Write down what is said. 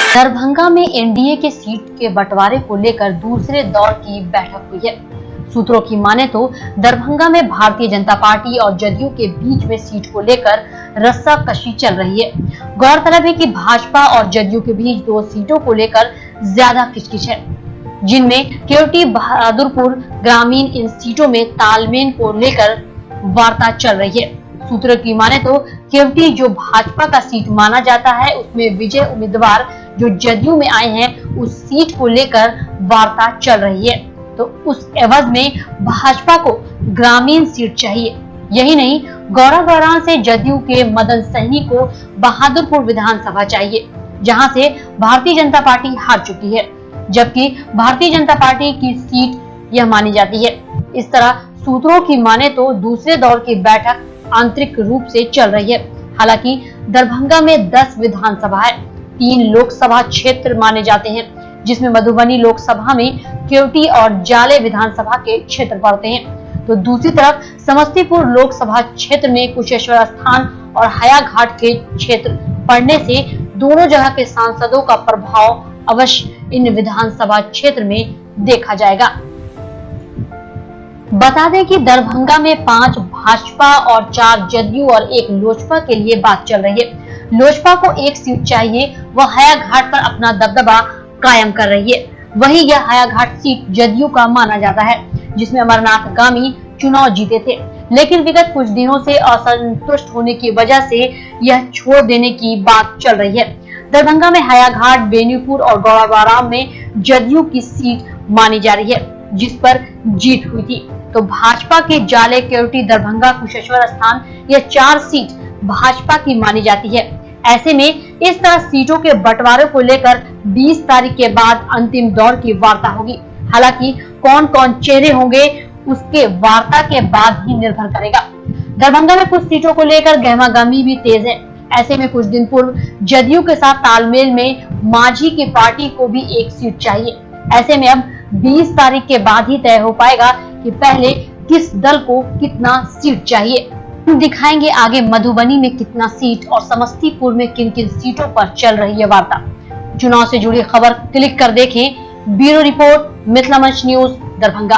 दरभंगा में एनडीए के सीट के बंटवारे को लेकर दूसरे दौर की बैठक हुई है। सूत्रों की माने तो दरभंगा में भारतीय जनता पार्टी और जदयू के बीच में सीट को लेकर रस्साकशी चल रही है। गौरतलब है कि भाजपा और जदयू के बीच 2 सीटों को लेकर ज्यादा किचकिच है, जिनमें केवटी बहादुरपुर ग्रामीण इन सीटों में तालमेल को लेकर वार्ता चल रही है। सूत्रों की माने तो केवटी जो भाजपा का सीट माना जाता है, उसमें विजय उम्मीदवार जो जदयू में आए हैं उस सीट को लेकर वार्ता चल रही है। तो उस एवज में भाजपा को ग्रामीण सीट चाहिए। यही नहीं, गौरा से जदयू के मदन सैनी को बहादुरपुर विधानसभा चाहिए, जहां से भारतीय जनता पार्टी हार चुकी है, जबकि भारतीय जनता पार्टी की सीट यह मानी जाती है। इस तरह सूत्रों की माने तो दूसरे दौर की बैठक आंतरिक रूप से चल रही है। हालांकि दरभंगा में 10 विधानसभा है, 3 लोकसभा क्षेत्र माने जाते हैं, जिसमें मधुबनी लोकसभा में केवटी और जाले विधानसभा के क्षेत्र पड़ते हैं। तो दूसरी तरफ समस्तीपुर लोकसभा क्षेत्र में कुशेश्वर स्थान और हयाघाट के क्षेत्र पड़ने से दोनों जगह के सांसदों का प्रभाव अवश्य इन विधानसभा क्षेत्र में देखा जाएगा। बता दें कि दरभंगा में 5 भाजपा और 4 जदयू और 1 लोजपा के लिए बात चल रही है। लोजपा को 1 सीट चाहिए, वह हयाघाट पर अपना दबदबा कायम कर रही है। वहीं यह हयाघाट सीट जदयू का माना जाता है, जिसमें अमरनाथ गामी चुनाव जीते थे, लेकिन विगत कुछ दिनों से असंतुष्ट होने की वजह से यह छोड़ देने की बात चल रही है। दरभंगा में हयाघाट, बेनीपुर और गौराबाराम में जदयू की सीट मानी जा रही है, जिस पर जीत हुई थी। तो भाजपा के जाले, केवटी, दरभंगा, कुशेश्वर स्थान ये 4 सीट भाजपा की मानी जाती है। ऐसे में इस तरह सीटों के बंटवारे को लेकर 20 तारीख के बाद अंतिम दौर की वार्ता होगी। हालांकि कौन कौन चेहरे होंगे उसके वार्ता के बाद ही निर्भर करेगा। दरभंगा में कुछ सीटों को लेकर गहमागहमी भी तेज है। ऐसे में कुछ दिन पूर्व जदयू के साथ तालमेल में मांझी की पार्टी को भी 1 सीट चाहिए। ऐसे में अब 20 तारीख के बाद ही तय हो पाएगा कि पहले किस दल को कितना सीट चाहिए। हम दिखाएंगे आगे मधुबनी में कितना सीट और समस्तीपुर में किन किन सीटों पर चल रही है वार्ता। चुनाव से जुड़ी खबर क्लिक कर देखें। ब्यूरो रिपोर्ट, मिथिला मंच न्यूज, दरभंगा।